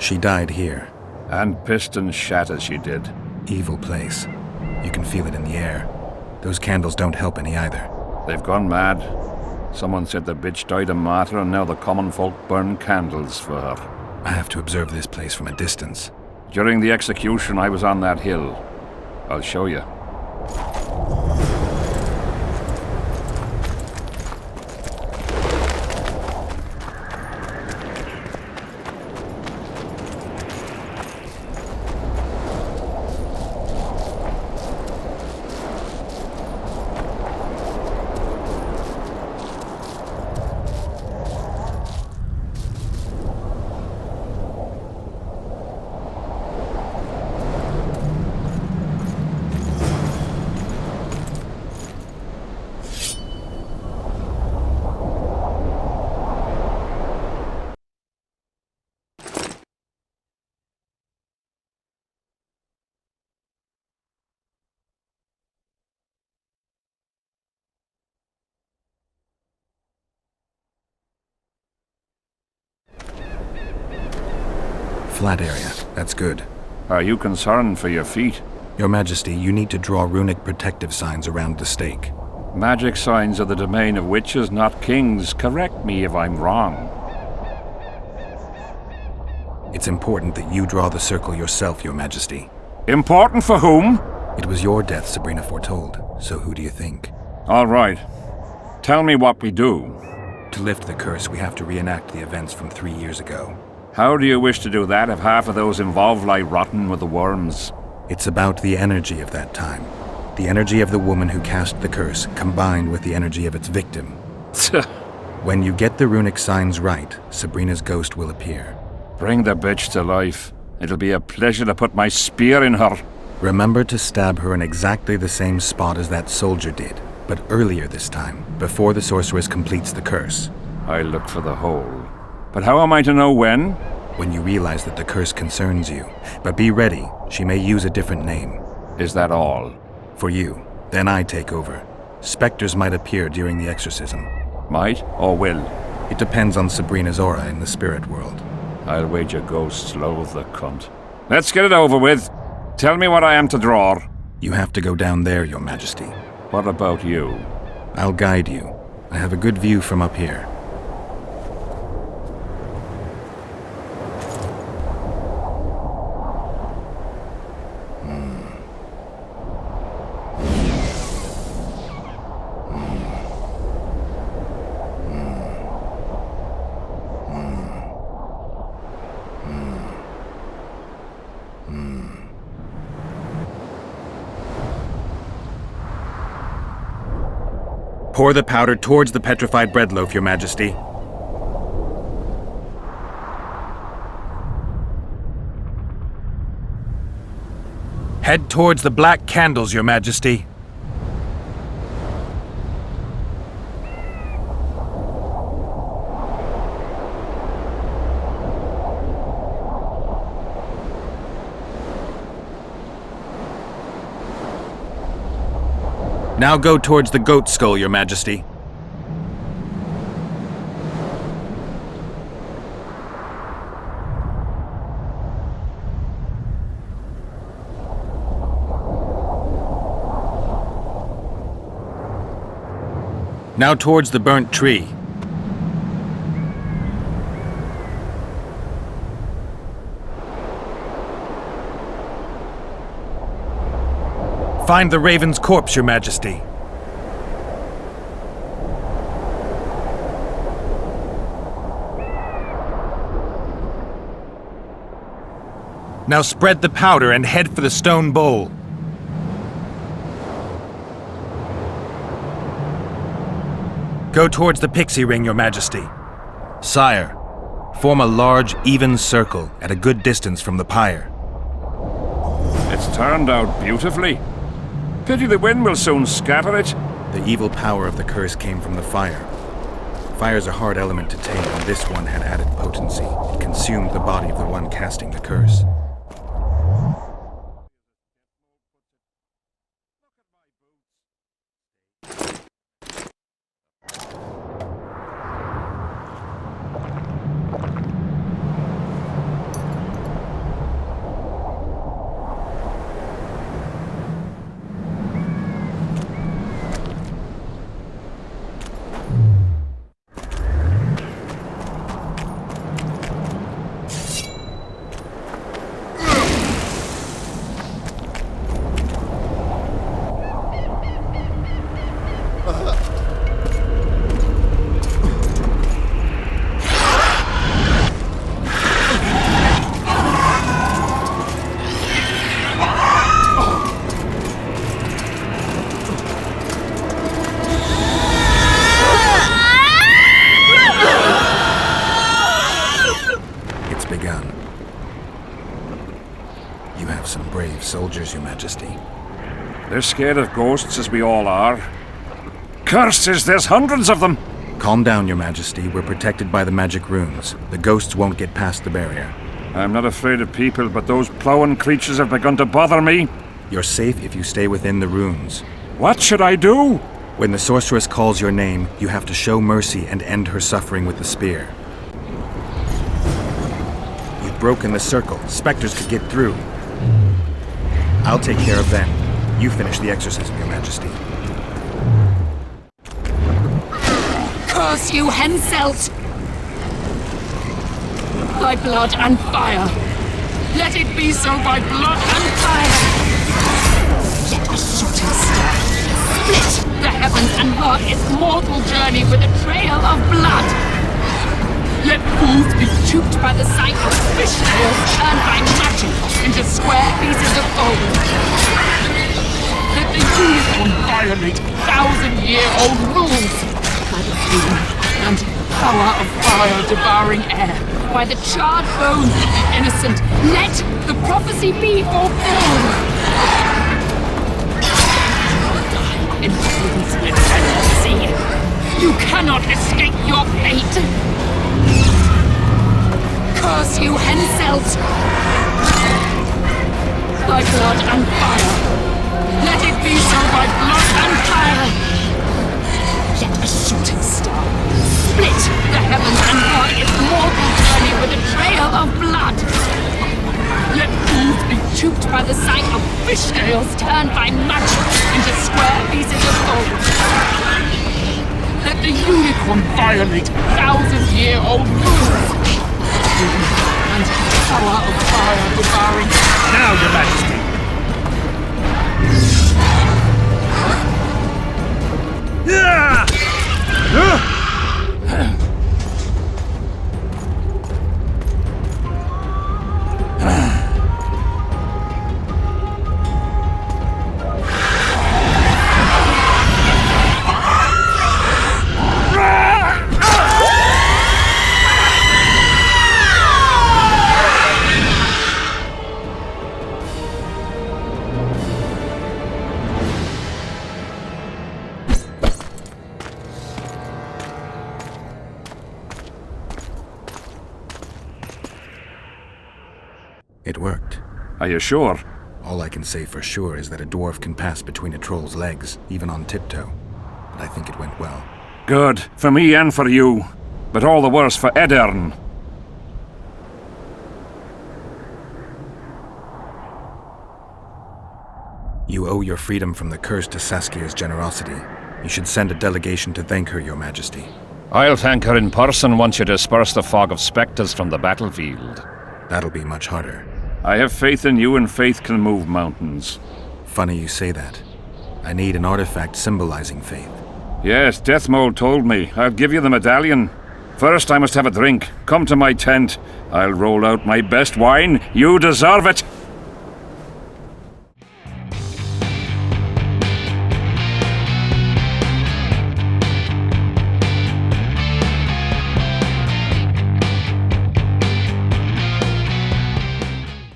She died here. And pissed and shat as she did. Evil place. You can feel it in the air. Those candles don't help any either. They've gone mad. Someone said the bitch died a martyr and now the common folk burn candles for her. I have to observe this place from a distance. During the execution, I was on that hill. I'll show you. Flat area. That's good. Are you concerned for your feet? Your Majesty, you need to draw runic protective signs around the stake. Magic signs are the domain of witches, not kings. Correct me if I'm wrong. It's important that you draw the circle yourself, Your Majesty. Important for whom? It was your death Sabrina foretold, so who do you think? All right. Tell me what we do. To lift the curse, we have to reenact the events from 3 years ago. How do you wish to do that if half of those involved lie rotten with the worms? It's about the energy of that time. The energy of the woman who cast the curse, combined with the energy of its victim. When you get the runic signs right, Sabrina's ghost will appear. Bring the bitch to life. It'll be a pleasure to put my spear in her. Remember to stab her in exactly the same spot as that soldier did, but earlier this time, before the sorceress completes the curse. I'll look for the hole. But how am I to know when? When you realize that the curse concerns you. But be ready, she may use a different name. Is that all? For you. Then I take over. Specters might appear during the exorcism. Might or will? It depends on Sabrina's aura in the spirit world. I'll wager ghosts loathe the cunt. Let's get it over with. Tell me what I am to draw. You have to go down there, Your Majesty. What about you? I'll guide you. I have a good view from up here. Pour the powder towards the petrified bread loaf, Your Majesty. Head towards the black candles, Your Majesty. Now go towards the goat skull, Your Majesty. Now towards the burnt tree. Find the raven's corpse, Your Majesty. Now spread the powder and head for the stone bowl. Go towards the pixie ring, Your Majesty. Sire, form a large, even circle at a good distance from the pyre. It's turned out beautifully. Pity the wind will soon scatter it. The evil power of the curse came from the fire. Fire's a hard element to tame, and this one had added potency. It consumed the body of the one casting the curse. specters, Your Majesty. They're scared of ghosts, as we all are. Curses, there's hundreds of them! Calm down, Your Majesty. We're protected by the magic runes. The ghosts won't get past the barrier. I'm not afraid of people, but those plowing creatures have begun to bother me. You're safe if you stay within the runes. What should I do? When the sorceress calls your name, you have to show mercy and end her suffering with the spear. You've broken the circle. Specters could get through. I'll take care of them. You finish the exorcism, Your Majesty. Curse you, Henselt! By blood and fire! Let it be so by blood and fire! Let a shooting star split the heavens and mark its mortal journey with a trail of blood! Let fools be duped by the sight of fish tails turned by magic into square pieces of gold! Let the unicorn violate 1,000-year-old rules! By the fury and power of fire devouring air, by the charred bones of the innocent, let the prophecy be fulfilled! In prudence and tendency, you cannot escape your fate! Curse you, Henselt! By blood and fire! Let it be so by blood and fire! Let a shooting star split the heavens and mark its mortal journey with a trail of blood! Let fools be duped by the sight of fish scales turned by magic into square pieces of gold! Let the unicorn violate 1,000-year-old rules! And power of fire devouring... Now, Your Majesty! It worked. Are you sure? All I can say for sure is that a dwarf can pass between a troll's legs, even on tiptoe. But I think it went well. Good. For me and for you. But all the worse for Edern. You owe your freedom from the curse to Saskia's generosity. You should send a delegation to thank her, Your Majesty. I'll thank her in person once you disperse the fog of spectres from the battlefield. That'll be much harder. I have faith in you, and faith can move mountains. Funny you say that. I need an artifact symbolizing faith. Yes, Deathmole told me. I'll give you the medallion. First, I must have a drink. Come to my tent. I'll roll out my best wine. You deserve it.